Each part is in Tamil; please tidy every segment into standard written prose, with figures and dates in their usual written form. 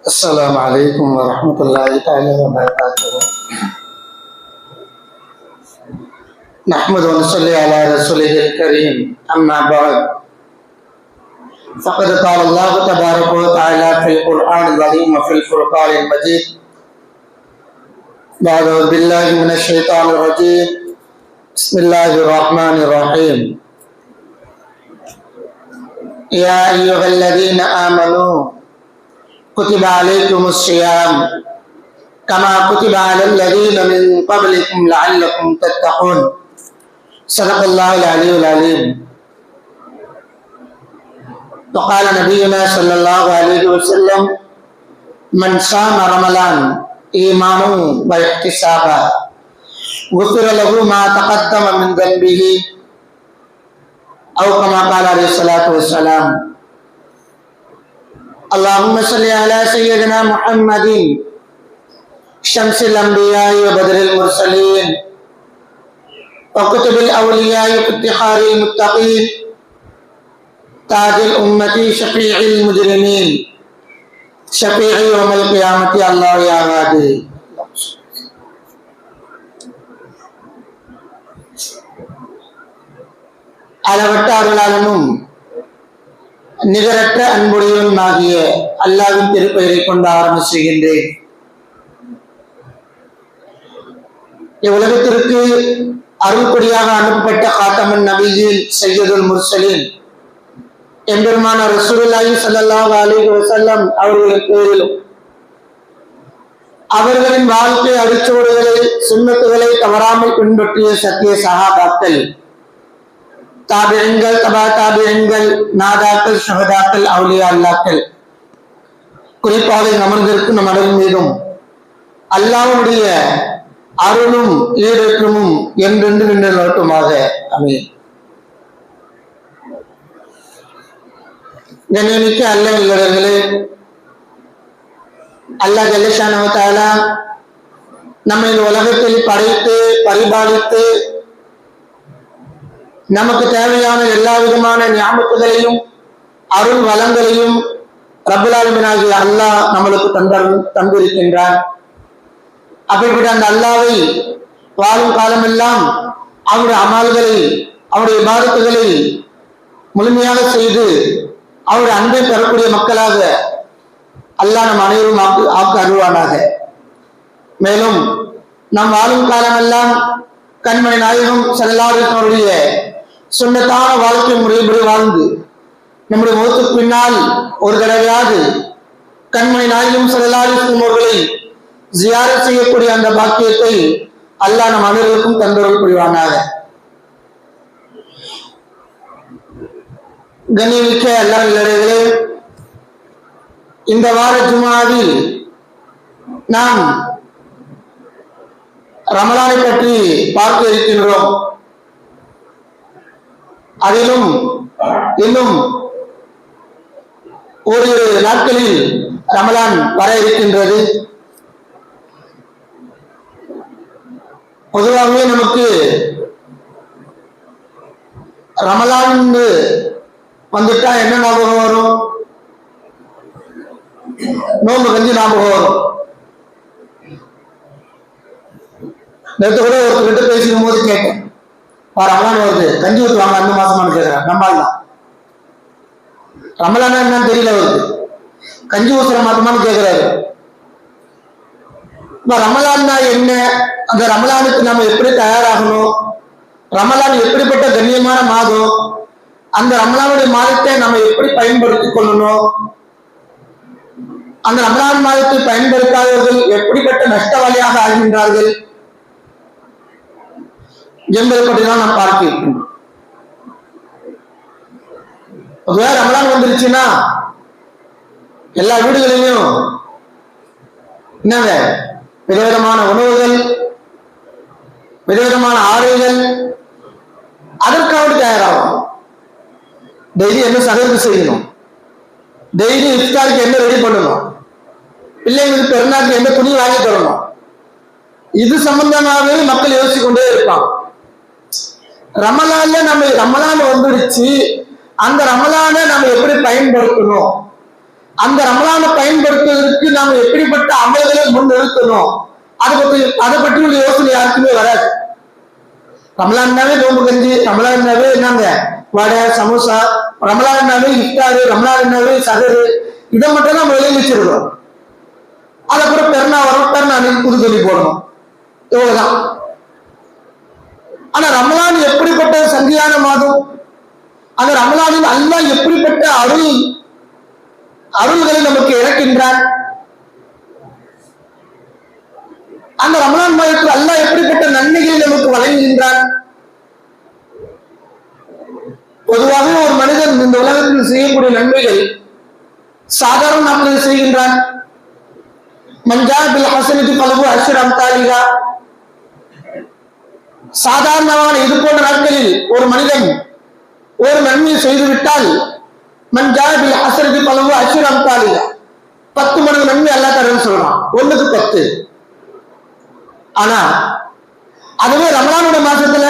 السلام عليكم ورحمة الله تعالى وبركاته. نحمد ونصلي على رسوله الكريم. أما بعد، فقد قال الله تبارك وتعالى في القرآن العظيم وفي الفرقان المجيد بعد أعوذ بالله من الشيطان الرجيم. بسم الله الرحمن الرحيم. يا أيها الذين آمنوا كتب عليكم الصيام كما كتب على الذين من قبلكم لعلكم تتقون. صدق الله العلي العليم. وقال نبينا صلى الله عليه وسلم: من صام رمضان إيمانا واحتسابا غفر له ما تقدم من ذنبه أو كما قال عليه الصلاة والسلام. اللهم صل على سيدنا محمد شمس الأنبياء وبدر المرسلين وكتب الأولياء وافتخار المتقين تاج الأمة شفيع المجرمين شفيع يوم القيامة الله يا هادي. அளவற்ற அருளாளனும் நிகரற்ற அன்புடையவன் ஆகிய அல்லாஹ்வின் திருப்பெயரை கொண்டு ஆரம்பம் செய்கின்றேன். இவ்வுலகத்திற்கு அருள்படியாக அனுப்பப்பட்ட காத்தமன் நபியின் சையதுல் முர்சலீன் எம்பெருமான ரசூலுல்லாஹி ஸல்லல்லாஹு அலைஹி வஸல்லம் அவர்களின் பேரிலும் அவர்களின் வாழ்க்கை அடிச்சுவடுகளை சுன்னத்துகளை தவறாமல் பின்பற்றிய சத்திய சஹாபாக்கள், தாபியங்கள், தபா தாபியங்கள், நாதாக்கள், ஷஹதாக்கள், அவுலியா அல்லாக்கள், குறிப்பாக அமர்ந்திருக்கும் நம் அனைவரின் மீதும் அல்லாஹ்வுடைய அருளும் ஈரேற்றமும் என்றென்று நின்று நோட்டுமாக ஆமீன். கண்ணியமிக்க அல்லாஹ்வினர்களே, அல்லாஹ் ஜல்லஷானஹு வ தஆலா நம்மை இந்த உலகத்தில் படைத்து பரிபாலித்து நமக்கு தேவையான எல்லா விதமான ஞாபகங்களையும் அருள் வளங்களையும் ரப்பல் ஆலமீனாகிய அல்லாஹ் நம்மளுக்கு தந்திருக்கின்றான். அப்படிப்பட்ட அந்த அல்லாஹ்வை வாழும் காலமெல்லாம் அவருடைய அமல்களை, அவருடைய இபாதத்துகளை முழுமையாக செய்து அவருடைய அன்பை பெறக்கூடிய மக்களாக அல்லாஹ் நம் அனைவரும் ஆக்க அருள்வானாக. மேலும் நம் வாழும் காலமெல்லாம் கண்மணி நாயகம் ஸல்லல்லாஹு அலைஹி வஸல்லம் அவருடைய சுன்னத்தான வாழ்க்கை முறைப்படி வாழ்ந்து நம்முடைய முகத்துக்கு பின்னால் ஒரு தடவையாவது கண்மணி நாயகம் ஸல்லல்லாஹு அலைஹி வஸல்லம் அவர்களை ஜியாரத் செய்யக்கூடிய அந்த பாக்கியத்தை அல்லாஹ் நம் அனைவருக்கும் தந்தருள் புரிவானாக. கண்ணியமிக்க அல்லாஹ்வினர்களே, இந்த வார ஜும்ஆவில் நாம் ரமலானை பற்றி பார்க்க இருக்கின்றோம். அதிலும் இன்னும் ஓரிரு நாட்களில் ரமலான் வர இருக்கின்றது. பொதுவாகவே நமக்கு ரமலான் வந்துட்டா என்ன ஞாபகம் வரும்? நோன்பு கஞ்சி ஞாபகம் வரும். நேற்று கூட ஒருத்தர்கிட்ட பேசிக்கும் போது கேட்டேன், ரமலான் வருது, கஞ்சி ஊற்றுவாங்க அந்த மாசமானு கேட்கிறேன். நம்மால் தான் ரமலானா என்னன்னு தெரியல, அவருக்கு கஞ்சி ஊசுற மாசமானு கேட்கிறாரு. இப்ப ரமலான்னா என்ன, அந்த ரமலானுக்கு நம்ம எப்படி தயாராகணும், ரமலான் எப்படிப்பட்ட கண்ணியமான மாதம், அந்த ரமலானுடைய மாதத்தை நம்ம எப்படி பயன்படுத்திக் கொள்ளணும், அந்த ரமலான் மாதத்தை பயன்படுத்தாதவர்கள் எப்படிப்பட்ட நஷ்டவாளியாக ஆகின்றார்கள் என்பதை பற்றி தான் நாம் பார்க்க இருக்கின்றோம். ரமலான் வந்துருச்சுன்னா எல்லா வீடுகளிலும் என்னங்க விதவிதமான உணவுகள், விதவிதமான ஆடைகள், அதற்காக தயாராகும். டெய்லி என்ன சகருக்கு செய்யணும், டெய்லி இஃப்தாருக்கு என்ன ரெடி பண்ணணும், பிள்ளைங்களுக்கு பெருநாளுக்கு என்ன துணி வாங்கி தரணும், இது சம்பந்தமாகவே மக்கள் யோசிச்சு கொண்டே இருப்பாங்க. ரமலான்ல நம்ம ரமலான் வந்துடுச்சு, அந்த ரமலானை நம்ம எப்படி பயன்படுத்தணும், அந்த ரமலானை பயன்படுத்துவதற்கு நாம் நாம எப்படிப்பட்ட அமல்களை முன்னிறுத்தணும் அதை பற்றி உள்ள யோசனை யாருக்குமே வராது. ரமலான்னாவே நோம்பு கஞ்சி, ரமலான்னாவே என்னங்க வடை சமோசா, ரமலான்னாவே இஃப்தாரு, ரமலான்னாவே சகரு, இதை மட்டும் நம்ம விளைவி வச்சிருக்கோம். அதுக்கப்புறம் பெருநா வரும், பெருநாளைக்கு புது சொல்லி போடணும், இவ்வளவுதான். ஆனா ரமலான் எப்படிப்பட்ட சங்கியான மாதம், அந்த ரமலானில் அல்லாஹ் எப்படிப்பட்ட அருள்களை நமக்கு இறக்கின்றான், அந்த ரமலான் மாதத்தில் அல்லாஹ் எப்படிப்பட்ட நன்மைகளை நமக்கு வழங்குகின்றான். பொதுவாக ஒரு மனிதன் இந்த உலகத்தில் செய்யக்கூடிய நன்மைகள் சாதாரண நாட்களில் செய்கின்றான். மஞ்சா பில் ஹசனதி பலவு அஷ்ர் அம்தாலிகா, சாதாரணமான இது போன்ற நாட்களில் ஒரு மனிதன் ஒரு நன்மையை செய்துவிட்டால் மஞ்சா பில் ஹசனதி பலவு அஷ்ர் அம்தாலிகா, 10 மடங்கு நன்மை அல்லாஹ் தரேன்னு சொல்றான், 1க்கு 10. ஆனா அதுவே ரமலானுடைய மாசத்துல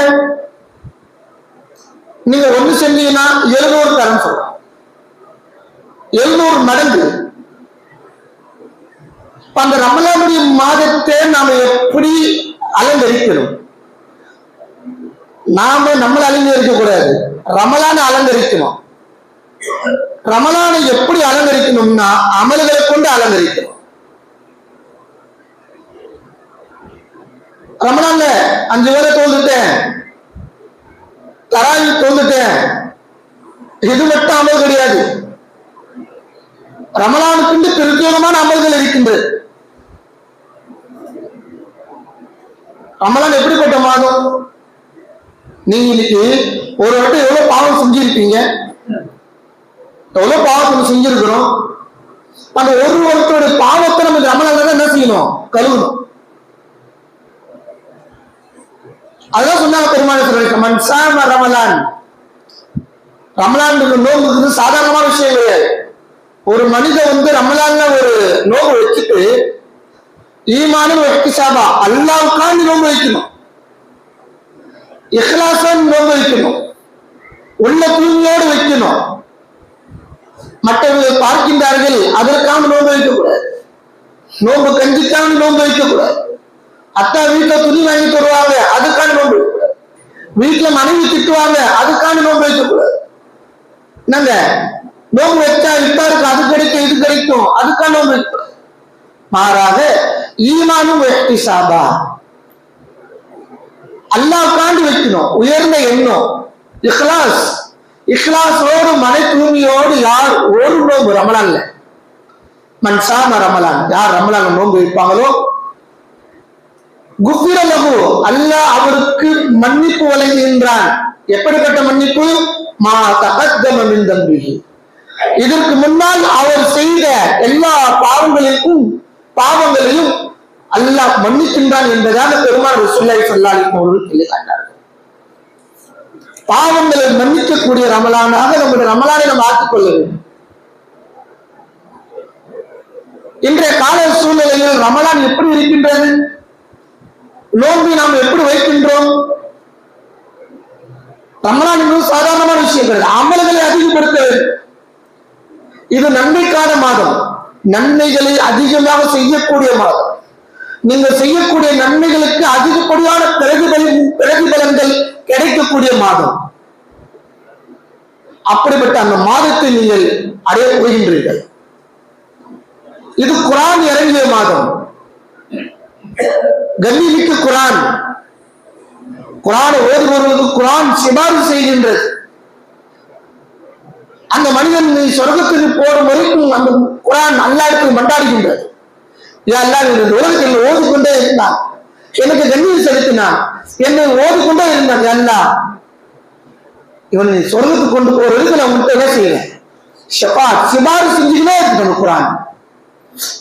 நீங்க 1 செஞ்சீங்கன்னா 700 தரம் சொல்றான், 700 மடங்கு. அந்த ரமலானுடைய மாதத்தை நாம எப்படி அலங்கரிக்கணும்? நாம நம்மளை அலங்கரிக்க கூடாது, ரமலானை அலங்கரிக்கணும். ரமலானை எப்படி அலங்கரிக்கணும்னா அமல்களை கொண்டு அலங்கரிக்கணும். ரமலான்ல 5 வேளை தோந்துட்டேன், தராவி தோந்துட்டேன், இது மட்டும் அமல் கிடையாது. ரமலானுக்கு பிரத்யேகமான அமல்கள் இருக்கின்றது. ரமலான் எப்படிப்பட்ட மாதம்? நீங்க இன்னைக்கு ஒரு வட்டம் எவ்வளவு பாவம் செஞ்சிருப்பீங்க, எவ்வளவு பாவத்தை செஞ்சிருக்கிறோம். அந்த ஒரு வருஷத்தோட பாவத்தை நம்ம ரமலான்ல என்ன செய்யணும்? கழுவணும். அதான் சொன்னாங்க பெருமாள் ரமலான். ரமலான் நோம்புக்கு சாதாரணமான விஷயம் கிடையாது. ஒரு மனிதன் ரமலான்ல ஒரு நோம்பு வச்சுட்டு ஈமானும் இஹ்திசாபா, அல்லாஹ்வுக்காண்டி நோம்பு வைக்கணும், இஹ்லாஸான் நோம்பு வைக்கணும், உள்ள தூய்மையோடு வைக்கணும். மற்றவர்கள் பார்க்கின்றார்கள் அதற்காக நோம்பு வைக்கக்கூடாது, நோம்பு கஞ்சிக்காக நோம்பு வைக்கக்கூடாது, அத்தா வீட்டுல துணி வாங்கி தருவாங்க அதுக்கான நோன்பு வைக்கக்கூடாது, வீட்டுல மனைவி திட்டுவாங்க அதுக்கான நோன்பு வைக்கக்கூடாது. என்னங்க நோன்பு வச்சா இப்பாருக்கு அது கிடைக்கும் இது கிடைக்கும் அதுக்கான நோன்பு வைக்கக்கூடாது. மாறாக ஈமானும் இஹ்திசாபா, அல்லாஹ்வுக்காண்டி வைக்கணும், உயர்ந்த எண்ணம், இஹ்லாஸ், இஹ்லாஸோடு மன தூய்மையோடு யார் ஒரு நோன்பு ரமலான்ல மன்சாம ரமலான், யார் ரமலான் நோன்பு வைப்பாங்களோ குஃபிரலஹு, அல்லாஹ் அவருக்கு மன்னிப்பு வழங்குகின்றான். எப்படிப்பட்ட மன்னிப்பு? மா தகத்தம மின் தம்பிஹி, இதற்கு முன்னால் அவர் செய்த எல்லா பாவங்களையும் அல்லாஹ் மன்னிக்கின்றான் என்பதாக பெருமாள் ரசூலுல்லாஹி ஸல்லல்லாஹு அலைஹி வஸல்லம் அவர்கள் சொல்லி காட்டினார்கள். பாவங்களை மன்னிக்கக்கூடிய ரமலானாக நம்முடைய ரமலானை நாம் ஆக்கிக் கொள்ள வேண்டும். இன்றைய கால சூழ்நிலையில் ரமலான் எப்படி இருக்கின்றது? நோன்பை நாம் எப்படி வைக்கின்றோம்? ரமலான் என்பது சாதாரணமான விஷயம் கிடையாது, அமல்களை அதிகப்படுத்த வேண்டும். இது நன்மைக்கான மாதம், நன்மைகளை அதிகமாக செய்யக்கூடிய மாதம். நீங்கள் செய்யக்கூடிய நன்மைகளுக்கு அதிகப்படியான பிரதிபலன்கள் கிடைக்கக்கூடிய மாதம். அப்படிப்பட்ட அந்த மாதத்தை நீங்கள் அடைய போகின்றீர்கள். இது குர்ஆன் இறங்கிய மாதம், கண்ணிமிக்க குர்ஆன். குர்ஆனை ஓதுபவர்களுக்கு குர்ஆன் சிபாரிசு செய்கின்றது. அந்த மனிதன் நீ சொர்க்கத்துக்கு போடும் வரைக்கும் அந்த குர்ஆன் அல்லாஹ்வுக்கு மன்றாடுகின்றது. யா அல்லாஹ், இந்த உலகத்தில் ஓதிக்கொண்டே இருந்தான், எனக்கு கண்ணியம் செலுத்தினான், என்னை ஓதிக்கொண்டே இருந்தான், அல்லாஹ் இவனை சொர்க்கத்துக்கு கொண்டு போற வரைக்கும் நான் உன்கிட்ட என்ன செய்யறேன்? சிபாரிசு செஞ்சுக்கிட்டே இருக்கணும் குர்ஆன்.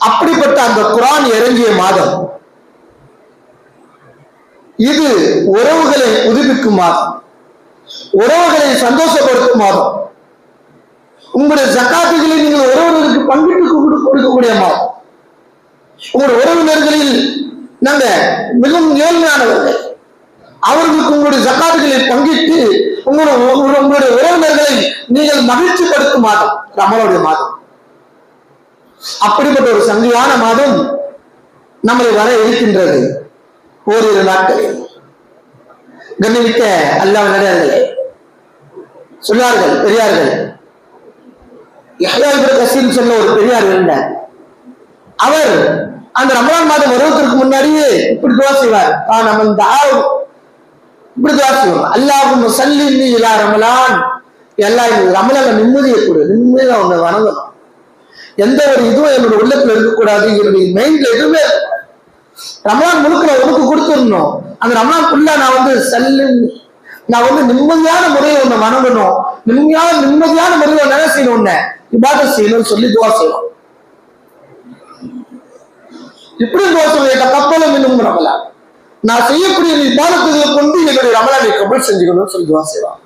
அப்படிப்பட்ட அந்த குர்ஆன் இறங்கிய மாதம் இது. உறவுகளை புதுப்பிக்கும் மாதம், உறவுகளை சந்தோஷப்படுத்தும் மாதம். உங்களுடைய ஜகாத்துகளை நீங்கள் உறவினருக்கு பங்கிட்டு கொடுக்கக்கூடிய மாதம். உங்களுடைய உறவினர்களில் நாங்க மிகவும் ஏழ்மையானவர்கள், அவர்களுக்கு உங்களுடைய ஜகாத்துகளை பங்கிட்டு உங்களுடைய உறவினர்களை நீங்கள் மகிழ்ச்சிப்படுத்தும் மாதம் ரமலானுடைய மாதம். அப்படிப்பட்ட ஒரு சங்கையான மாதம் நம்மளை வர இருக்கின்றது. ஓரிரு நாட்களில் கண்ணிமிக்க அல்லாஹ் நடிகார்களே, சொன்னார்கள் பெரியார்கள். யஹ்யா இப்னு கஸீர் சொன்ன ஒரு பெரியார் இருந்தார். அவர் அந்த ரமலான் மாதம் வருவதற்கு முன்னாடியே இப்படி துவா செய்வார். இப்படி துவா செய்வார், அல்லாஹும்ம ஸல்லினி இலா ரமலான். எல்லாம் ரமலான்ல நிம்மதியை கொடு, நிம்மதியா உன்னை வணங்கணும், எந்த ஒரு இதுவும் என்னோட உள்ளத்துல இருக்கக்கூடாது, என்னுடைய மைண்ட்ல எதுவுமே ரமலான் முழுக்க நான் உனக்கு கொடுத்துடணும். அந்த ரமலான்குள்ள நான் நிம்மதியான முறையை உன்னை வணங்கணும், நிம்மதியான முறையை என்ன செய்யணும், உன்னை இபாதத் செய்யணும்னு சொல்லி துவா செய்யணும். இப்படி துவா சொல்ல கப்பலும் இன்னும் ரமலான் நான் செய்யக்கூடிய இபாதத்துகளை கொண்டு என்னுடைய ரமலானை கபூல் செஞ்சுக்கணும்னு சொல்லி துவா செய்வான்.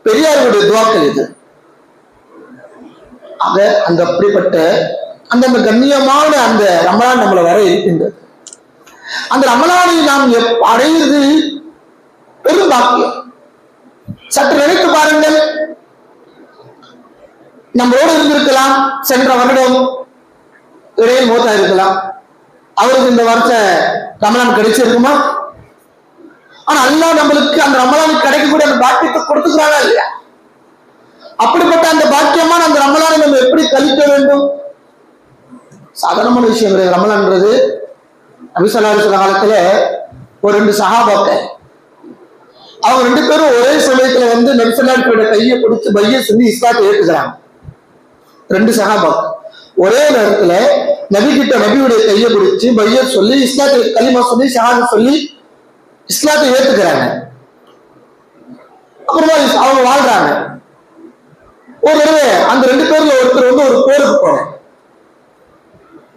பெரியாருடைய துவாக்கள் இது. ஆக அந்த அப்படிப்பட்ட அந்த கண்ணியமான அந்த ரமலான் நம்மளை வர இருக்கின்றது. அந்த ரமலானை நாம் அடைகிறது பெரும் பாக்கியம். சற்று நினைத்து பாருங்கள், நம்மளோடு இருந்திருக்கலாம், சென்ற வருடம் இடையில் மூத்தா இருக்கலாம், அவருக்கு இந்த வருஷ ரமலான் கிடைச்சிருக்குமா? ஆனா அல்லாஹ் நம்மளுக்கு அந்த ரமலானுக்கு கிடைக்கக்கூடிய அந்த பாக்கியத்தை கொடுத்துக்கிறாங்க இல்லையா? அப்படிப்பட்ட அந்த பாக்கியமான அந்த ரமலானை நம்ம எப்படி கழிக்க வேண்டும்? சாதாரணமான விஷயம் கிடையாது. ரமலான்ன்றது நபி ஸல்லல்லாஹு அலைஹி வஸல்லம் காலத்துல ஒரு 2 சஹாபாக்கள், அவங்க 2 பேரும் ஒரே சமயத்துல நபி ஸல்லல்லாஹு அலைஹி வஸல்லம் கையை பிடிச்சு பைய சொல்லி இஸ்லாத்தை ஏற்றுக்கிறாங்க. 2 சஹாபாக்கள் ஒரே நேரத்துல நபியுடைய கையை பிடிச்சு பைய சொல்லி இஸ்லாத்தை கலிமா சொல்லி ஷஹாதத் சொல்லி இஸ்லாத்தை ஏற்றுக்கிறாங்க. அப்புறமா அவங்க வாழ்றாங்க. ஒரு தடவை அந்த 2 பேர்ல ஒருத்தர் ஒரு போருக்கு போறேன்,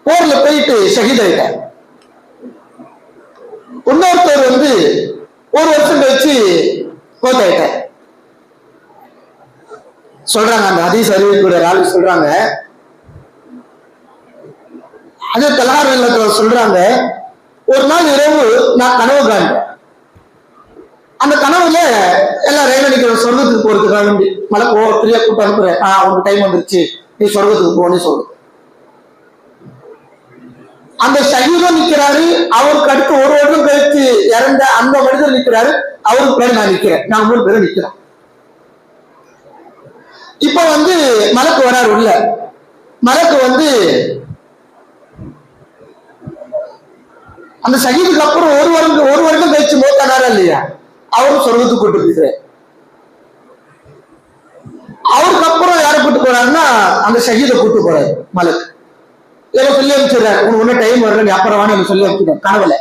போர்ல போயிட்டு ஷஹீத் ஆயிட்டார். இன்னொருத்தர் ஒரு வருஷம் கழிச்சு போத்தாயிட்டார். சொல்றாங்க, அந்த ஹதீஸ் அறிவிக்கூடிய ஆளு சொல்றாங்க, அதே தலஹார் சொல்றாங்க, ஒரு நாள் இரவு நான் கனவு காண்றேன். அந்த கனவுல எல்லாம் ரயில் அடிக்கிற சொர்க்கத்துக்கு போறதுக்காக வேண்டி மலை ஃப்ரீயா கூப்பிட்டு அனுப்புறேன், உனக்கு டைம் வந்துருச்சு, நீ சொர்க்கத்துக்கு போன்னு சொல்லு. அந்த ஷஹீதும் நிக்கிறாரு, அவருக்கு அடுத்து ஒரு வருடம் கழிச்சு இறந்த அந்த மனிதர் நிக்கிறாரு, அவருக்கு பேர் நான் நிக்கிறேன், நாங்க 3 பேரும் நிக்கிறோம். இப்ப மலக்கு வராரு உள்ள. மலக்கு அந்த ஷஹீதுக்கு அப்புறம் ஒரு வருடம் கழிச்சு மூத்தானாரா இல்லையா, அவரும் சொர்க்கத்துக்கு கூட்டு போயிருக்கிறார். அவருக்கு அப்புறம் யாரை கூட்டு போறாருன்னா அந்த ஷஹீதை கூட்டு போறாரு மலக்கு. ஏதோ சொல்லி அமைச்சிடுறாரு, உனக்கு டைம் வரல, நீ அப்புறம் வாங்க சொல்லி அமைச்சிடுறேன் கனவுல.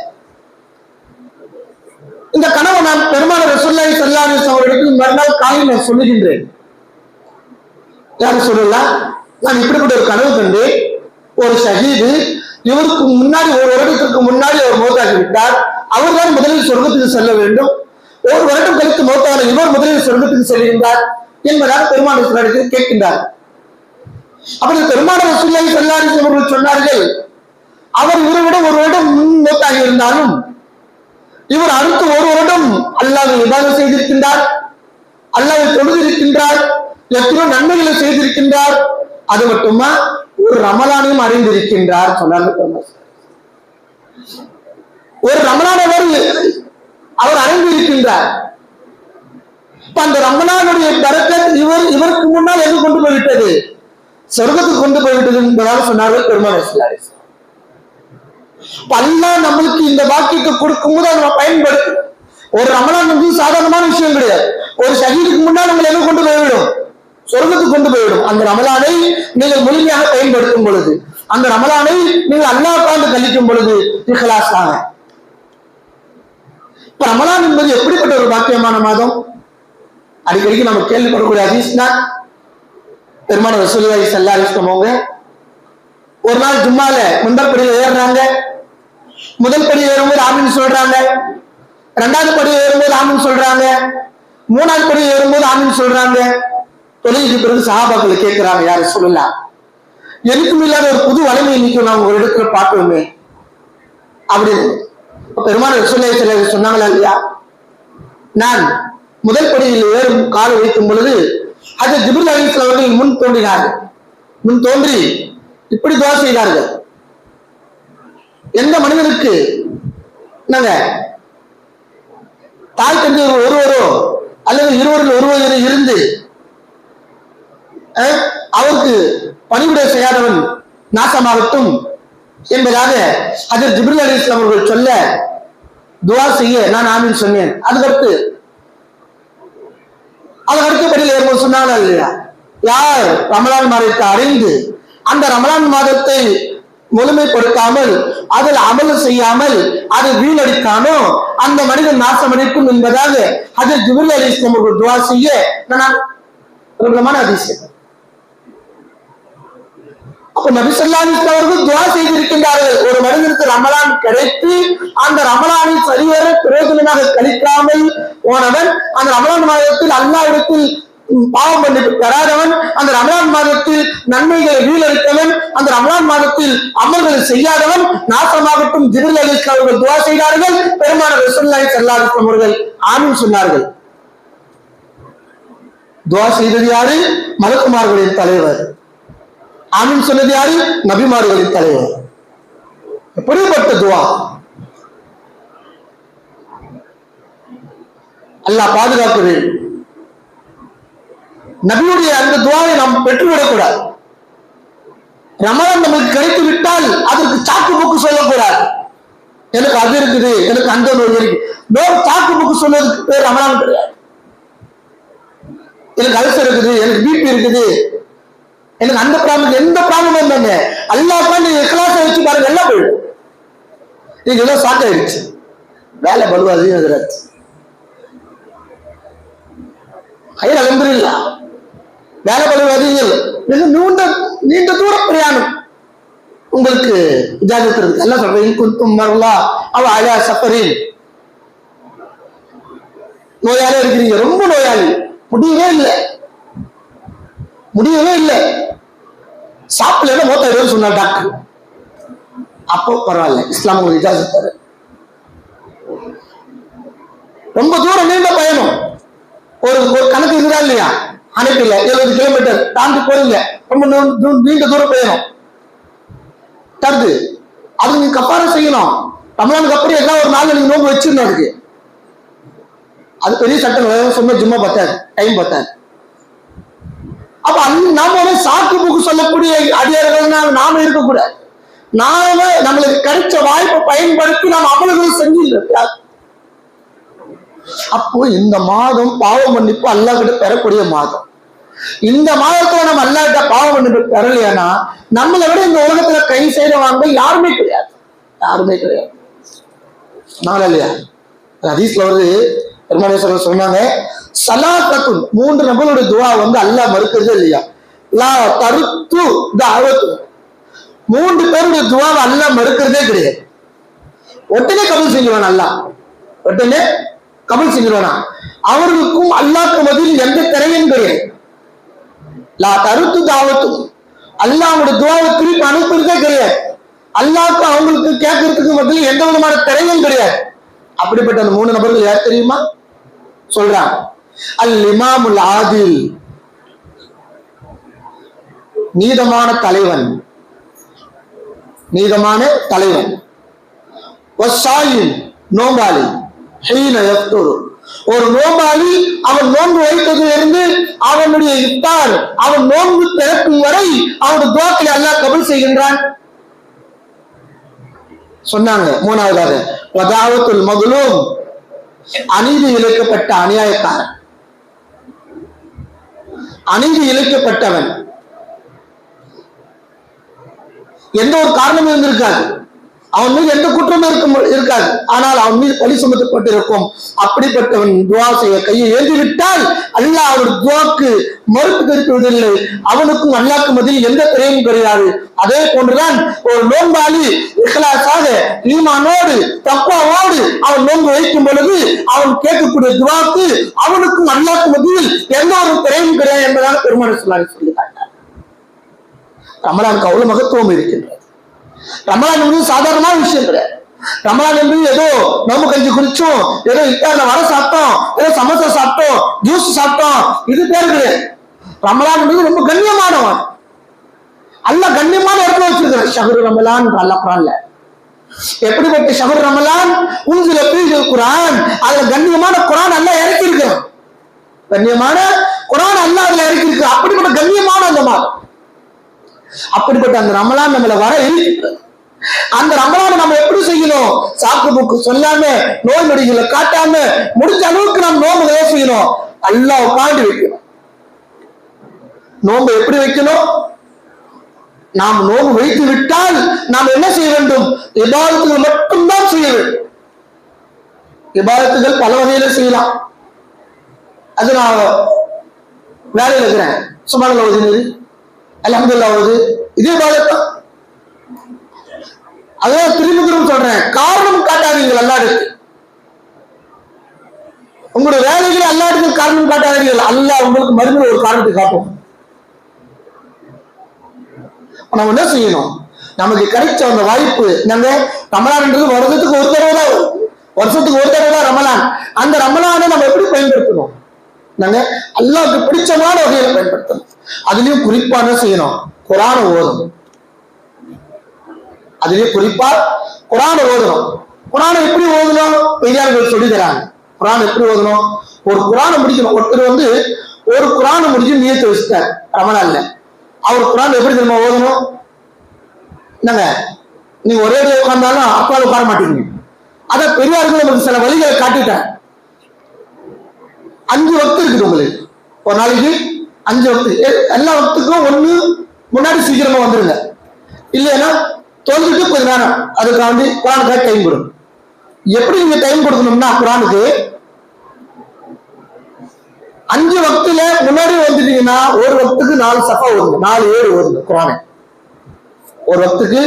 இந்த கனவை நான் பெருமாள் ரசூலுல்லாஹி ஸல்லல்லாஹு அலைஹி வஸல்லம் அவர்களுக்கு மறுநாள் காலையில் நான் சொல்லுகின்றேன். யாரும் சொல்லலாம், நான் இப்படிப்பட்ட ஒரு கனவு கண்டு, ஒரு ஷஹீது இவருக்கு முன்னாடி ஒரு வருடத்திற்கு முன்னாடி அவர் மௌத்தாகி விட்டார், அவர் தான் முதலில் சொர்க்கத்துக்கு செல்ல வேண்டும், ஒரு வருடம் கழித்து மௌத்தான இவர் முதலில் சொர்க்கத்துக்கு செல்கின்றார் என்பதாக பெருமாள் ரசூலுல்லாஹி கேட்கின்றார். அப்படி பெருமாள் ரசூலுல்லாஹி ஸல்லல்லாஹு அலைஹி வஸல்லம் அவர்கள் சொன்னார்கள், அவர் இவரை விட ஒரு வருடம் முன் மௌத்தாகி இருந்தாலும் இவர் அடுத்து ஒரு வருடம் அல்லாஹ்வை இபாதத் செய்திருக்கின்றார், அல்லாஹ்வை தொழுதிருக்கின்றார், எத்தனையோ நன்மைகளை செய்திருக்கின்றார், அது மட்டுமா ஒரு ரமலானையும் அறிந்திருக்கின்றார் சொன்னார்கள். ஒரு ரமலானை அவர் அறிந்திருக்கின்றார். அந்த ரமலானுடைய பரக்கத் இவருக்கு முன்னால் எது கொண்டு போய்விட்டது, சொர்க்கத்துக்கு கொண்டு போய்விட்டது என்பதாக சொன்னார்கள் பெருமாள் ரசூலுல்லாஹி ஸல்லல்லாஹு அலைஹி வஸல்லம். அல்லாஹ் நம்மளுக்கு இந்த பாக்கியத்தை கொடுக்கும் போது நம்ம பயன்படுத்தும். ஒரு ரமலான் சாதாரணமான விஷயம் கிடையாது. ஒரு ஷஹீதுக்கு முன்னால் நம்மளை எது கொண்டு போய்விடும், சொர்க்கத்துக்கு கொண்டு போய்விடும். அந்த ரமலானை நீங்கள் முழுமையாக பயன்படுத்தும் பொழுது, அந்த ரமலானை நீங்கள் அல்லாஹ்வுக்காக கழிக்கும் பொழுது இஹ்லாஸாக. இப்ப ரமலான் என்பது எப்படிப்பட்ட ஒரு பாக்கியமான மாதம்? அடிக்கடிக்கு நம்ம கேள்விப்படக்கூடிய ஹதீஸ்னா, பெருமாள் ரசூலுல்லாஹி ஸல்லல்லாஹு அலைஹி வஸல்லம் அவங்க ஒரு நாள் ஜும்மால முந்தல் படியில் ஏறுறாங்க. முதல் படி ஏறும்போது ஆமீன் சொல்றாங்க, 2வது படி ஏறும்போது ஆமீன் சொல்றாங்க, 3வது படி ஏறும்போது ஆமீன் சொல்றாங்க. தொழுகைக்கு பிறகு சஹாபாக்களை கேட்கிறாங்க, யார் ரசூலுல்லாஹ், எனக்கும் இல்லாத ஒரு புது வலிமை இன்னைக்கு நான் ஒரு இடத்துல பார்க்கணுமே அப்படின்னு. பெருமாள் ரசூலுல்லாஹி ஸல்லல்லாஹு அலைஹி வஸல்லம் சொன்னாங்களா இல்லையா, நான் முதல் படியில் ஏறும் காலை வைக்கும் பொழுது அது ஜிப்ரீல் அலைஹிஸ்ஸலாம் அவர்கள் முன் தோன்றினார்கள். முன் தோன்றி இப்படி துவா செய்தார்கள். எந்த மனிதனுக்கு நாங்க தாய் தந்தை ஒருவரோ அல்லது இருவரில் ஒருவர் இருந்து அவருக்கு பணிவிடை செய்யாதவன் நாசமாகட்டும் என்பதாக ஹஜ்ரத் ஜிப்ரீல் அலைஹிஸ்ஸலாம் அவர்கள் சொல்ல துவா செய்ய நான் ஆமீன் சொன்னேன். அதுக்கடுத்தபடியில் சொன்னாங்க இல்லையா, யார் ரமலான் மாதத்தை அறிந்து அந்த ரமலான் மாதத்தை முழுமைப்படுத்தாமல் அதில் அமல் செய்யாமல் அது வீணடித்தானோ அந்த மனிதன் நாசமடைக்கும் என்பதாக ஹஜ்ரத் ஜிப்ரீல் அலைஹிஸ்ஸலாம் அவர்கள் துவா செய்ய நான் பிரபலமான அதிசயம். அப்ப நபி ஸல்லல்லாஹு அலைஹி வஸல்லம் அவர்கள் துஆ செய்திருக்கின்றார்கள். ஒரு மனிதனுக்கு ரமலான் கிடைத்து அந்த ரமலானை சரிவர பிரயோஜனமாக கழிக்காமல் போனவன், அந்த ரமலான் மாதத்தில் அல்லாஹ்விடத்தில் பாவம் மன்னிப்பு பெறாதவன், அந்த ரமலான் மாதத்தில் நன்மைகளை வீணடித்தவன், அந்த ரமலான் மாதத்தில் அமல்களை செய்யாதவன் நாசமாகட்டும். ஜிப்ரீல் அலைஹிஸ்ஸலாம் அவர்கள் துஆ செய்தார்கள். பெருமானார் ரசூலுல்லாஹி ஸல்லல்லாஹு அலைஹி வஸல்லம் அவர்கள் ஆமீன் சொன்னார்கள். துஆ செய்தது யாரு? மலக்குமார்களின் தலைவர். ஆமீன் சொன்னது யாரு? நபிமார்களின் தலைவர். எப்படிப்பட்ட துவா! அல்லாஹ் பாதுகாக்க வேண்டும். நபியுடைய அந்த துவாவை நாம் பெற்றுவிடக்கூடாது. ரமலான் நமக்கு கிடைத்து விட்டால் அதற்கு சாக்கு போக்கு சொல்லக்கூடாது. எனக்கு அது இருக்குது, எனக்கு அந்த நோய் இருக்கு, சாக்கு போக்கு சொல்றதுக்கு பேர் ரமலான் கிடையாது. எனக்கு அல்சர் இருக்குது, எனக்கு பிபி இருக்குது, எனக்கு அந்த ப்ராப்ளம், எந்த ப்ராப்ளம் இல்லைங்க. அல்லாஹ் நீங்க இக்லாஸை வச்சு பாருங்க, எல்லாம் போயிடும். நீங்க எல்லாம் ஷாக் ஆயிடுச்சு, வேலை பலுவாது எதிராச்சு. ஐயா அல்ஹம்துலில்லாஹ், வேலை பலுவாது நீண்ட தூர பிரயாணம் உங்களுக்கு இஜாசத் இருக்கு. எல்லாம் சொல்றேன், குந்தும் மர்லா அவ அலா சஃபரின், நோயாளி இருக்கிறீங்க, ரொம்ப நோயாளி, முடியவே இல்லை, சாப்பிடல மோத்தாயிரம் சொன்னார் டாக்டர். அப்போ பரவாயில்ல, இஸ்லாம் உங்களுக்கு இஜாசத் தரு. ரொம்ப தூரம் நீண்ட பயணம், ஒரு கணக்கு இருக்குதா இல்லையா, அனுப்பில்ல 70 கிலோமீட்டர் தாண்டி போறீங்க, ரொம்ப நீண்ட தூரம் பயணம் தருது. அது நீங்க கப்பாரா செய்யணும். ரமலானுக்கு அப்புறம் எல்லாம் ஒரு நாள் நீங்க நோம்பு வச்சிருந்தோம். அதுக்கு அது பெரிய சட்டம், சொன்ன ஜும்மா பத்தாது, டைம் பத்தாது. அப்ப நாம சாக்கு போக்கு சொல்லக்கூடிய அடியார்கள் நாம இருக்கக்கூடாது. நாம நம்மளுக்கு கிடைச்ச வாய்ப்பை பயன்படுத்தி நாம் அமல்கள் செஞ்சு. அப்போ இந்த மாதம் பாவ மன்னிப்பு அல்லாஹ் கிட்ட பெறக்கூடிய மாதம். இந்த மாதத்துல நம்ம அல்லாஹ் கிட்ட பாவ மன்னிப்பு பெறலையானா நம்மளை விட இந்த உலகத்துல கை செய்யறவாங்க யாருமே கிடையாது. நாளா இல்லையா? ஹதீஸ்ல வருது, பெருமானேஸ்வரர் சொன்னாங்க, சலாத்தத்துன் 3 நபர்களுடைய துவா அல்லாஹ் மறுக்கிறது இல்லையா. லா தருத்து தஅவத்து, 3 பேருடைய துவாவை அல்லாஹ் மறுக்கிறதே கிடையாது. உடனே கபூல் செஞ்சிருவான் அல்லாஹ், உடனே கபூல் செஞ்சிருவானா. அவர்களுக்கும் அல்லாஹ்க்கு மத்தியில் எந்த திரையும் கிடையாது. லா தருத்து தஅவத்து, அல்லாஹ்வுடைய துவாவை திருப்பி அனுப்புறதே கிடையாது. அல்லாஹ்க்கு அவங்களுக்கு கேட்கறதுக்கு மத்தியில் எந்த விதமான திரையும் கிடையாது. அப்படிப்பட்ட அந்த 3 நபர்கள் யார் தெரியுமா? சொல்றான், அல் இமாமுல் ஆதில், நீதமான தலைவன், வஸ்ஸாயிம், நோம்பாளி, ஹீன யஃப்துர், ஒரு நோம்பாளி அவன் நோன்பு வைத்ததிலிருந்து அவனுடைய இஃப்தார், அவன் நோன்பு திறக்கும் வரை அவனுடைய துஆக்களை அல்லாஹ் கபூல் செய்கின்றான். சொன்னாங்க மூணாவதாக வதாவத்துல் மக்லூம், அநீதி இழைக்கப்பட்ட அநியாயக்காரன், அநீதி இழைக்கப்பட்டவன், எந்த ஒரு காரணமும் இருந்திருக்காது, அவன் மீது எந்த குற்றமும் இருக்காது, ஆனால் அவன் மீது பழி சுமத்தப்பட்டிருக்கும். அப்படிப்பட்டவன் துவா செய்ய கையை ஏந்திவிட்டால் அல்லாஹ் அவருடைய துவாக்கு மறுப்பு தெரிவிப்பதில்லை. அவனுக்கும் அல்லாஹ்க்கு மத்தியில் எந்த திரையும் கிடையாது. அதே போன்றுதான் ஒரு நோன்பாளி இக்லாஸாக ஈமானோடு தக்வாவோடு அவன் நோன்பு வைக்கும் பொழுது அவன் கேட்கக்கூடிய துவாக்கு அவனுக்கும் அல்லாஹ்க்கு மத்தியில் எந்த ஒரு திரையும் கிடையாது என்பதாக பெருமானார் ஸல்லல்லாஹு அலைஹி வஸல்லம் சொல்லி காட்டினார். ரமலானுக்கு அவ்வளவு மகத்துவம் இருக்கின்றது. ரமலான் என்பது சாதாரணமான விஷயம் கிடையாது. ரமலான் என்பது ஏதோ நோம்பு கஞ்சி குடிச்சோம், ஏதோ இஃப்தார்ல வடை சாப்பிட்டோம், ஏதோ சமோசா சாப்பிட்டோம், ஜூஸ் சாப்பிட்டோம், இது பேர் கிடையாது. ரமலான் என்பது ரொம்ப கண்ணியமானவன். அல்லாஹ் கண்ணியமான இடத்துல வச்சிருக்கிற ஷஹ்ரு ரமலான் அல்லாஹ் குர்ஆன்ல. எப்படிப்பட்ட ஷஹ்ரு ரமலான் உன்சில ஃபீஹில் குர்ஆன், அதுல கண்ணியமான குர்ஆன் அல்லாஹ் இறக்கி இருக்கிறான். கண்ணியமான குர்ஆன் அல்லாஹ் அதுல இறக்கி இருக்கு. அப்படிப்பட்ட கண்ணியமான அந்த மாதம், அப்படிப்பட்ட அந்த ரமலான் நம்மள வர இருக்கிறது. அந்த ரமலான் நம்ம எப்படி செய்யணும்? சாக்கு போக்கு சொல்லாம, நோய் நொடிகளை காட்டாம, முடிஞ்ச அளவுக்கு நம்ம நோம்புகளை செய்யணும். அல்லாஹ் உட்காந்து வைக்கணும். நோம்பு எப்படி வைக்கணும்? நாம் நோம்பு வைத்து விட்டால் நாம் என்ன செய்ய வேண்டும்? இபாதத்துகள் மட்டும்தான் செய்ய வேண்டும். இபாதத்துகள் பல வகையில செய்யலாம். அது நான் வேலையில் இருக்கிறேன், சுப்ஹானல்லாஹ் ஓதுனது, அல்ஹம்துலில்லாஹ் ஓது, இதே இபாதத்தான். அதான் திரும்ப திரும்ப சொல்றேன், காரணம் காட்டாதீர்கள் அல்லாஹ்வுக்கு. உங்களுடைய வேலைகளை அல்லாஹ்வுக்கு காரணம் காட்டாதீர்கள். அல்லாஹ் உங்களுக்கு மறுமையில் ஒரு காரணத்தை காட்டும். நம்ம என்ன செய்யணும்? நமக்கு கிடைச்ச அந்த வாய்ப்பு, நாங்க ரமலான்ன்றது வருஷத்துக்கு ஒரு தடவை தான் ரமலான். அந்த ரமலானை நம்ம எப்படி பயன்படுத்தணும்? நாங்க அல்லாஹ்வுக்கு பிடிச்சமான வகையில பயன்படுத்தணும். அதுலயும் குறிப்பா என்ன செய்யணும்? குர்ஆனை ஓதணும். அதுலயும் குறிப்பா குர்ஆனை ஓதணும். குர்ஆனை எப்படி ஓதணும்? பெரியார்கள் சொல்லி தராங்க. குர்ஆன் எப்படி ஓதணும்? ஒரு குர்ஆனை முடிக்கணும். ஒருத்தர் ஒரு குர்ஆனை முடிச்சு நியத்து வச்சுட்டார் ரமலான்ல. அவர் குர்ஆன் எப்படி தெரியுமா ஓதணும்? என்னங்க, நீங்க ஒரே உட்கார்ந்தாலும் அப்பால உட்கார மாட்டீங்க. அத பெரியார்கள் நமக்கு சில வழிகளை காட்டிட்டார். 5 வக்து இருக்குது உங்களுக்கு. ஒரு நாளைக்கு 5 வக்து. எல்லா வக்துக்கும் ஒண்ணு முன்னாடி சீக்கிரமா வந்துருங்க, இல்லைன்னா தொழுதுட்டு கொஞ்ச நேரம் அதுக்காண்டி குர்ஆனுக்காக டைம் கொடுங்க. எப்படி நீங்க டைம் கொடுக்கணும்னா, குர்ஆனுக்கு 5 வக்துல முன்னாடி வந்துட்டீங்கன்னா ஒரு வக்துக்கு 4 சஃபா ஓதுங்க, 4 ஏடு ஓதுங்க குர்ஆனை. ஒரு வக்துக்கு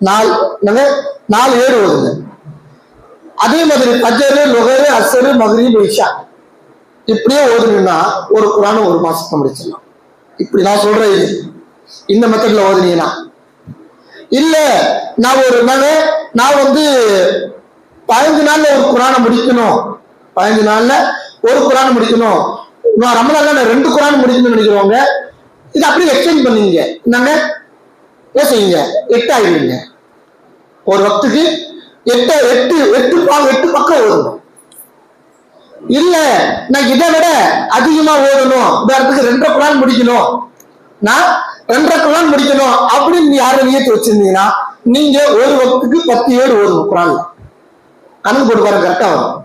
4 ஏடு ஓதுங்க. அதே மாதிரி ஃபஜ்ர், லுஹர், அஸ்ர், மக்ரிப், இஷா இப்படியே ஓதுனீங்கன்னா ஒரு குர்ஆனை ஒரு மாசத்துல முடிச்சிடலாம். இப்படி நான் சொல்றேன், இது இந்த மெத்தட்ல ஓதுனீங்கன்னா. இல்ல நான் 15 நாள்ல ஒரு குர்ஆனை முடிக்கணும், 15 நாள்ல ஒரு குர்ஆனை முடிக்கணும், நான் ரமலான்ல 2 குர்ஆன் முடிக்கணும்னு நினைக்கிறவங்க இது அப்படியே எக்ஸ்டெண்ட் பண்ணீங்க. என்னங்க என்ன செய்யுங்க? 8 ஆகிடுவீங்க. ஒரு வக்துக்கு 8 பக்கம் ஓதணும். இல்ல நான் இதை விட அதிகமா ஓடணும், உதாரணத்துக்கு 2 குர்ஆன் முடிக்கணும், நான் 2 குர்ஆன் முடிக்கணும் அப்படின்னு யாரும் நியத்து வச்சிருந்தீங்கன்னா நீங்க ஒரு வக்துக்கு 10 ஏடு ஓதணும். குர்ஆன்ல கணக்கு போட்டு பாருங்க, கரெக்டா வரும்.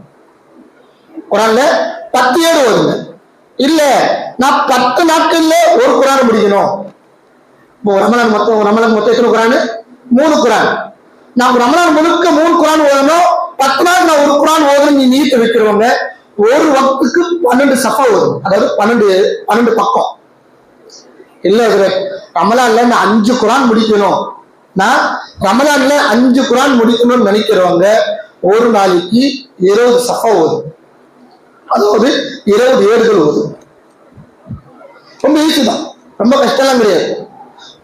குர்ஆன்ல 10 ஏடு ஓதுங்க. இல்ல நான் 10 நாட்கள்ல ஒரு குர்ஆன் முடிக்கணும். ரமலான் மொத்தம் எத்தனை குர்ஆன்? 3 குர்ஆன். நான் ரமலான் முழுக்க 3 குர்ஆன் ஓதணும், 10 நாள் நான் ஒரு குர்ஆன் ஓதணும் நீ நீயத்து வைக்கிறவங்க ஒரு வக்துக்கு 12 சஃபா ஓதும், அதாவது 12 பக்கம். இல்ல ரமலான்ல நான் 5 குர்ஆன் முடிக்கணும், நான் ரமலான்ல 5 குர்ஆன் முடிக்கணும்னு நினைக்கிறவங்க ஒரு நாளைக்கு 20 சஃபா ஓதும், அதாவது 20 ஏடுகள் ஓதும். ரொம்ப ஈஸி தான், ரொம்ப கஷ்டம்லாம் கிடையாது.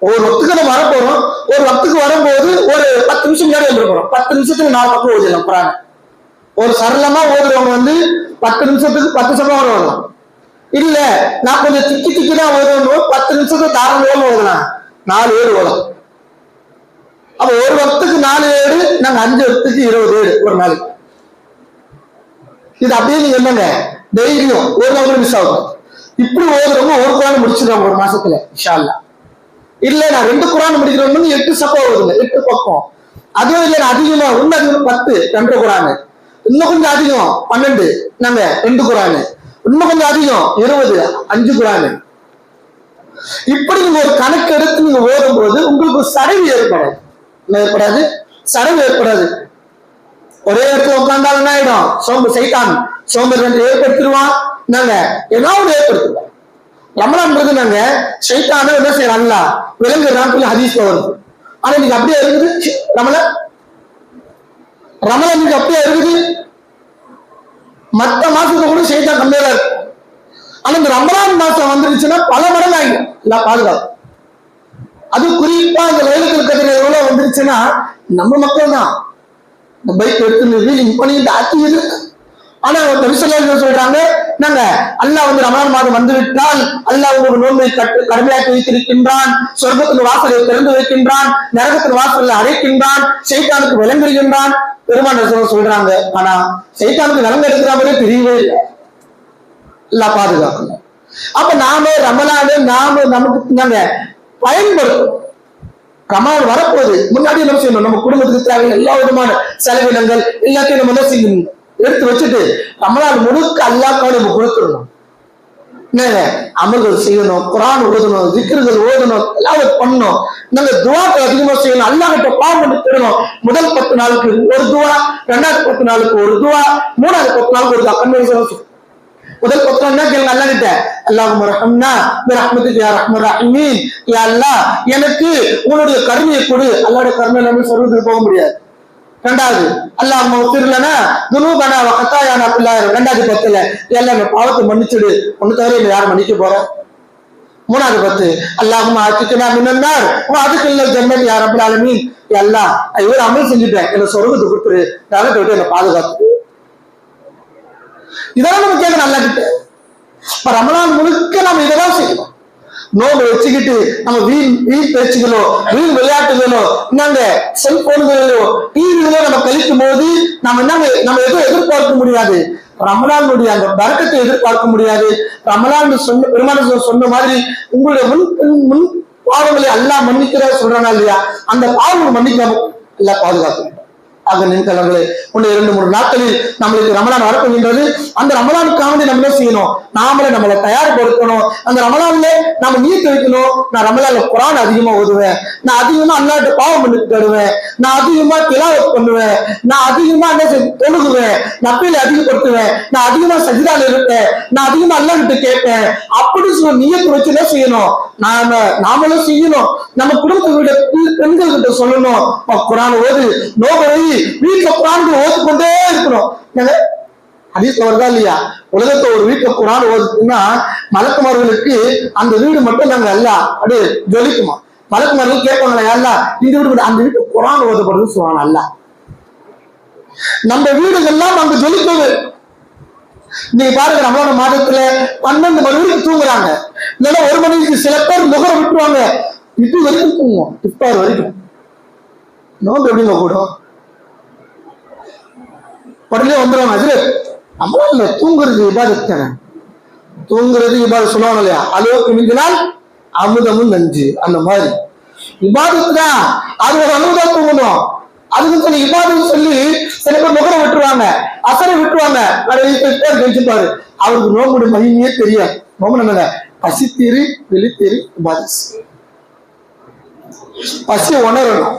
ஒரு வக்துக்கு நம்ம வரப்போறோம், ஒரு வக்துக்கு வரும்போது ஒரு 10 நிமிஷம் முன்னாடி வந்துருப்போம். 10 நிமிஷத்துக்கு 4 பக்கம் ஓதிடலாம் குர்ஆன். ஒரு சரளமா ஓதுறவங்க 10 நிமிஷத்துக்கு 10 சஃபா ஓதலாம். இல்ல நான் கொஞ்சம் திக்கி தான் ஓதணும், 10 நிமிஷத்துக்கு தாராளமா ஓதலாம், 4 ஏடு ஓதலாம். அப்ப ஒரு வக்துக்கு 4 ஏடு, நாங்க 5 வக்துக்கு 20 ஏடு ஒரு நாளைக்கு. இது அப்படியே நீங்க என்னங்க டெய்லியும் ஒரு நாள் மிஸ் ஆகும். இப்படி ஓதுறவங்க ஒரு குர்ஆன் முடிச்சிருவாங்க ஒரு மாசத்துல இன்ஷா அல்லாஹ். இல்ல நான் 2 குர்ஆன் முடிக்கிறவங்க 8 சஃபா ஓதுங்க, 8 பக்கம். அதுவும் இல்ல அதிகமா இன்னும் அதிகம் 10 2 குர்ஆன், இன்னும் கொஞ்சம் அதிகம் 12 நாங்க 2 குர்ஆன், இன்னும் கொஞ்சம் அதிகம் 20 5 குர்ஆன். இப்படி நீங்க ஒரு கணக்கு எடுத்து நீங்க ஓதும் போது உங்களுக்கு சடவு ஏற்படாது, சடவு ஏற்படாது. ஒரே இடத்துல உட்கார்ந்தாலும் என்ன ஆயிடும்? சைத்தான் சோம்பேறி ஏற்படுத்திடுவான், நாங்க ஏதாவது ஏற்படுத்துவோம். ரமலான்றது நாங்க சைத்தான என்ன செய்யறோம்? அல்லாஹ் விலங்குதான் சொல்லி ஹதீஸ்ல வருது. ஆனா இன்னைக்கு அப்படியே இருக்குது ரமலான் இன்னைக்கு அப்படியே இருக்குது. மற்ற மாசத்துல கூட சைத்தான் கம்மியா தான் இருக்கு. ஆனா இந்த ரமலான் மாசம் வந்துருச்சுன்னா பல மடங்கு ஆகிடும் எல்லாம் பாதுகாப்பு. அது குறிப்பா இந்த லைலத்துல் கத்ர் எவ்வளவு வந்துருச்சுன்னா நம்ம மக்கள் தான் இந்த பைக் எடுத்து வீலிங் பண்ணிட்டு ஆக்கிது ஆனா சொல்றாங்க, நாங்க அல்லாஹ் வந்து ரமலான் மாதம் வந்துவிட்டால் அல்லாஹ் உங்களுக்கு நோன்பை கடுமையாக்கி வைத்திருக்கின்றான், சொர்க்கத்தின் வாசலை திறந்து வைக்கின்றான், நரகத்தின் வாசலை அடைக்கின்றான், சைத்தானுக்கு விளங்குகின்றான் பெருமான சொல்றாங்க. ஆனா சைத்தானுக்கு விளங்க எடுக்கிற மாதிரி தெரியவே இல்லை. அல்லாஹ் பாதுகாக்கணும். அப்ப நாம ரமலானை நமக்கு நாங்க பயன்படுத்தும். ரமலான் வரப்போகுது, முன்னாடி என்ன செய்யணும், நம்ம குடும்பத்துக்கு தேவை எல்லா விதமான செலவினங்கள் எல்லாத்தையும் நம்ம என்ன செய்யணும், எடுத்து வச்சுட்டு ரமலான் முழுக்க அல்லாஹ்க்காக நம்ம கொடுத்துடணும். என்னங்க அமல்கள் செய்யணும், குர்ஆன் ஓதணும், திக்ருகள் ஓதணும், எல்லாம் பண்ணணும். நாங்க துஆக்கள் அதிகமா செய்யணும், அல்லாஹ் கிட்ட பாவம் பண்ணி தரணும். முதல் 10 நாளுக்கு ஒரு துஆ, இரண்டாவது 10 நாளுக்கு ஒரு துஆ, மூணாவது 10 நாளுக்கு ஒரு துஆ. கன்வென்ஷன் முதல் 10 நாள் கேளுங்க அல்லாஹ் கிட்ட, அல்லாஹும்ம ரஹம்னா பிரஹ்மதிக யா ரஹ்மர் ரஹீமீன், யா அல்லாஹ் எனக்கு உன்னுடைய கருணையை கொடு. அல்லாஹ்வுடைய கருணை இல்லாம சொர்க்கத்துக்கு போக முடியாது. ரெண்டாவது அல்லாஹும்ம உஃபிர் லனா துனூபனா வ கதாயானா பில்லாஹ். ரெண்டாவது 10ல எல்லாம் பாவத்தை மன்னிச்சிடு, ஒன்னு தவிர யாரும் மன்னிக்க போற. மூணாவது 10 அல்லாஹும்ம ஆத்திகனா மினன் நார் வ அத்கில்னல் ஜன்னத் யா ரப்பல் ஆலமீன். யா அல்லாஹ் இவர் அமல் செஞ்சுட்டேன், எனக்கு சொர்க்கத்தை கொடுத்துரு, நரகத்தை விட்டு என்ன பாதுகாத்து. இதெல்லாம் நம்ம கேட்க நல்லா கிட்ட. இப்ப ரமலான் முழுக்க நம்ம இதெல்லாம் செய்யணும். நோம்பு வச்சுக்கிட்டு நம்ம வீண் பேச்சுகளோ வீண் விளையாட்டுகளோ நாங்க செல்போன்களோ டிவிகளோ நம்ம கழிக்கும் போது நம்ம எதுவும் எதிர்பார்க்க முடியாது. ரமலானுடைய அந்த பரக்கத்தை எதிர்பார்க்க முடியாது. ரமலான் பெருமாள் சொன்ன மாதிரி உங்களுடைய முன் பாவங்களை அல்லாஹ் மன்னிக்கிற சொல்றானா இல்லையா, அந்த பாவங்களை மன்னிக்காம எல்லாம் பாதுகாக்கணும். ஆக நின்கலங்களே, 1-2-3 நாட்களில் நம்மளுக்கு ரமலான் வரப்போகின்றது. அந்த ரமலானுக்காக நம்ம என்ன செய்யணும், நாமளே நம்மளை தயார்படுத்தணும். அந்த ரமலான்ல நம்ம நீத்து வைக்கணும். நான் ரமலான்ல குர்ஆன் அதிகமா ஓதுவேன், நான் அதிகமா அல்லாஹ்ட்ட பாவம் பண்ணிட்டு தருவேன், நான் அதிகமா திலாவத் பண்ணுவேன், நான் அதிகமா என்ன தொழுகுவேன், நப்பில அதிகப்படுத்துவேன், நான் அதிகமா சஜிதால இருப்பேன், நான் அதிகமா அல்லாஹ்கிட்ட கேட்பேன். அப்படி சொல்ல நீயத்து வச்சு என்ன செய்யணும், நாமளும் செய்யணும். நம்ம குடும்பத்தை பெண்கள் கிட்ட சொல்லணும், குர்ஆன் ஓது, நோபை வீட்டுல குர்ஆன் ஓதிக்கொண்டே இருக்கணும். ஹதீஸ்ல வருதா இல்லையா, உலகத்தை ஒரு வீட்டுல குர்ஆன் ஓதுன்னா மலக்குமார்களுக்கு அந்த வீடு மட்டும் நாங்க அல்ல அப்படியே ஜொலிக்குமா. மலக்குமார்கள் கேட்பாங்களா, அல்ல இந்த வீடு அந்த வீட்டு குர்ஆன் ஓதப்படுறது சொல்லுவாங்க. அல்ல நம்ம வீடுகள்லாம் அங்க ஜொலிக்குது. நீங்க பாருங்க, ரமலான் மாதத்துல 12 மணி வரைக்கும் தூங்குறாங்க, இல்லைன்னா 1 மணிக்கு சில பேர் முகரம் விட்டுருவாங்க, இது வரைக்கும் தூங்குவோம், இஃப்தார் வரைக்கும். நோம்பு எப்படிங்க கூடும், உடனே வந்துடுவாங்க. அதுல ரமலான்ல தூங்குறது இபாதத் தானே, தூங்குறது இபாதத் சொல்லுவாங்க இல்லையா, அளவுக்கு மிஞ்சினால் அமுதமும் நஞ்சு. அந்த மாதிரி இபாதத்து தான், அது ஒரு அமுதம் தூங்கணும். அதுக்கு சொல்லி இபாதத்து சொல்லி சில பேர் முகரம் விட்டுருவாங்க, அசரை விட்டுருவாங்க. கழிச்சுப்பாரு, அவருக்கு நோம்புடைய மகிமையே தெரியாது. நோம்பு என்னங்க, பசித்தீரு வெளித்தீரு இபாதத். பசி உணரணும்,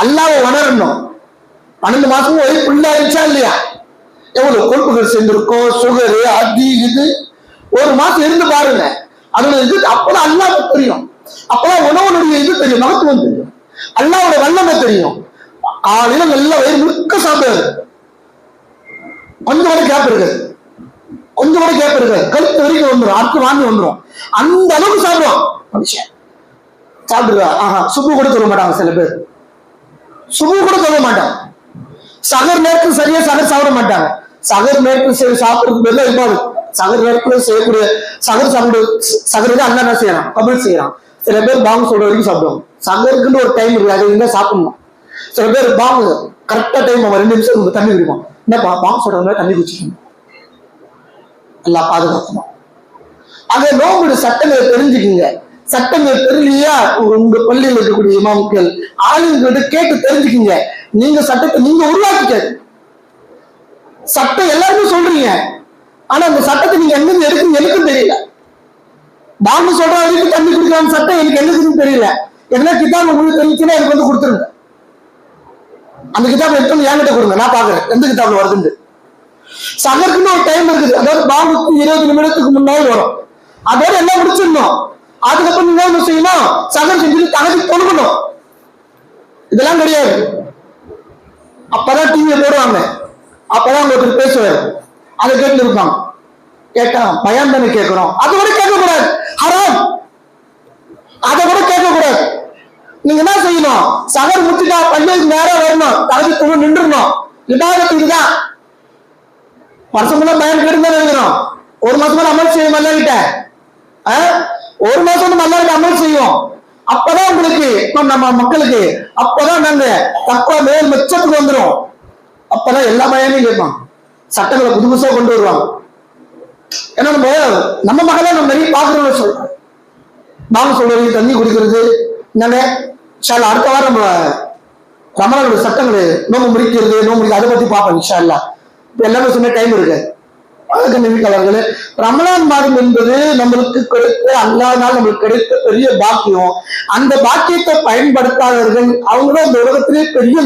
அல்லாஹ்வை உணரணும். 12 மாசமும் ஒரே புள்ளாயிருச்சா இல்லையா, எவ்வளவு கொழுப்புகள் சேர்ந்திருக்கும், சுகரு அது இது. 1 மாசம் இருந்து பாருங்க, அதோட இது அப்பதான் அல்லாஹ்வுக்கு தெரியும், அப்பதான் உணவுடைய இது தெரியும், மகத்துவம் தெரியும், அல்லாஹ்வோட வல்லமை தெரியும். காலையில நல்லா வயிறு முழுக்க சாப்பிடாது, கொஞ்சம் கூட கேப் இருக்காது, கொஞ்சம் கூட கேப் இருக்காது, கழுத்து வரைக்கும் வந்துடும், அடுத்து வாங்கி வந்துடும். அந்த அளவுக்கு சாப்பிடுவோம் மனுஷன். சாப்பிடுவா, சுப்பு கூட சொல்ல மாட்டாங்க சில பேர், சுப்பு கூட சொல்ல மாட்டாங்க. சகர் நேரத்துக்கு சரியா சகர் சாப்பிட மாட்டாங்க. சகர் நேரத்துக்கு சாப்பிடுறதுக்கு பேர்ல இருப்பாரு. சகர் நேரத்துல செய்யக்கூடிய சகர் அல்ல என்ன செய்யறான், கபில் செய்யறான். சில பேர் பாங்கு சொல்ற வரைக்கும் சாப்பிடுவாங்க. சகருக்குன்னு ஒரு டைம் இருக்கு, அது இருந்தா சாப்பிடணும். சில பேர் பாங்கு கரெக்டா டைம் 2 நிமிஷம் தண்ணி குடிப்பான். என்னப்பா பாங்கு சொல்ற மாதிரி தண்ணி குடிச்சிக்கணும், எல்லாம் பாதுகாக்கணும். அங்க நோம்புடைய சட்டங்களை தெரிஞ்சுக்குங்க. சட்டங்கள் தெரியலையா, உங்க பள்ளியில் இருக்கக்கூடிய இமாம்கள் ஆளுங்கிட்ட கேட்டு தெரிஞ்சுக்குங்க. நீங்க சட்டத்தை நீங்க உருவாக்கிக்காது. சட்டம் எல்லாருமே சொல்றீங்க, ஆனா அந்த சட்டத்தை நீங்க எங்க எடுக்குன்னு எனக்கும் தெரியல. பாம்பு சொல்ற வரைக்கும் தண்ணி குடிக்கலாம் சட்டம் எனக்கு என்னதுன்னு தெரியல. எதனா கிதாப் உங்களுக்கு தெரிஞ்சுன்னா எனக்கு வந்து கொடுத்துருங்க. அந்த கிதாப் எடுத்து என்கிட்ட கொடுங்க, நான் பாக்குறேன் எந்த கிதாப்ல வருதுன்னு. சகருக்குன்னு ஒரு டைம் இருக்குது, அதாவது பாம்புக்கு 20 நிமிடத்துக்கு முன்னாடி வரும். அதோட எல்லாம் முடிச்சிடணும். அதுக்கப்புறம் நீங்க என்ன செய்யணும், சகர் செஞ்சுட்டு தகதி கொடுக்கணும். இதெல்லாம் கிடையாது. அப்பதான் டிவியை போடுவாங்க, அப்பதான் ஒருத்தர் பேசுவாரு, அதை கேட்டு இருப்பாங்க. கேட்டா பயம் தானே கேட்கிறோம், அதை கூட கேட்கக்கூடாது, ஹராம். அதை கூட கேட்கக்கூடாது. நீங்க என்ன செய்யணும், சகர் முச்சுட்டா பள்ளிக்கு நேரம் வரணும், தகதி தொழு நின்றுணும். இபாதத்து இதுதான். வருஷம் ஃபுல்லா பயன் கேட்டு தானே இருக்கிறோம். ஒரு மாசம் கூட அமல் செய்யும் அல்ல, ஒரு மாசம் வந்து நல்லா இருக்கு அமல் செய்யும். அப்பதான் உங்களுக்கு நம்ம மக்களுக்கு அப்பதான் நாங்க தப்பா மேல் மெச்சத்துக்கு வந்துடும். அப்பதான் எல்லா பயனையும் கேட்பான், சட்டங்களை புது புதுசா கொண்டு வருவாங்க. ஏன்னா நம்ம மகள நம்ம நிறைய பாக்குறோம்னு சொல்றோம். நாங்க சொல்றது தண்ணி குடிக்கிறது என்னங்க அடுத்த வாரம் நம்ம ரமணானோட சட்டங்கள் நோம்பு முடிக்கிறது, நோம்பு அதை பத்தி பார்ப்போம் இன்ஷா அல்லாஹ். எல்லாமே சொன்ன டைம் இருக்கு. அவர்களே, ரமலான் மாதம் என்பது நம்மளுக்கு கிடைத்த அல்லாஹ்வால் நம்மளுக்கு கிடைத்த பெரிய பாக்கியம். அந்த பாக்கியத்தை பயன்படுத்தாதவர்கள் அவங்களும் இந்த உலகத்திலே பெரிய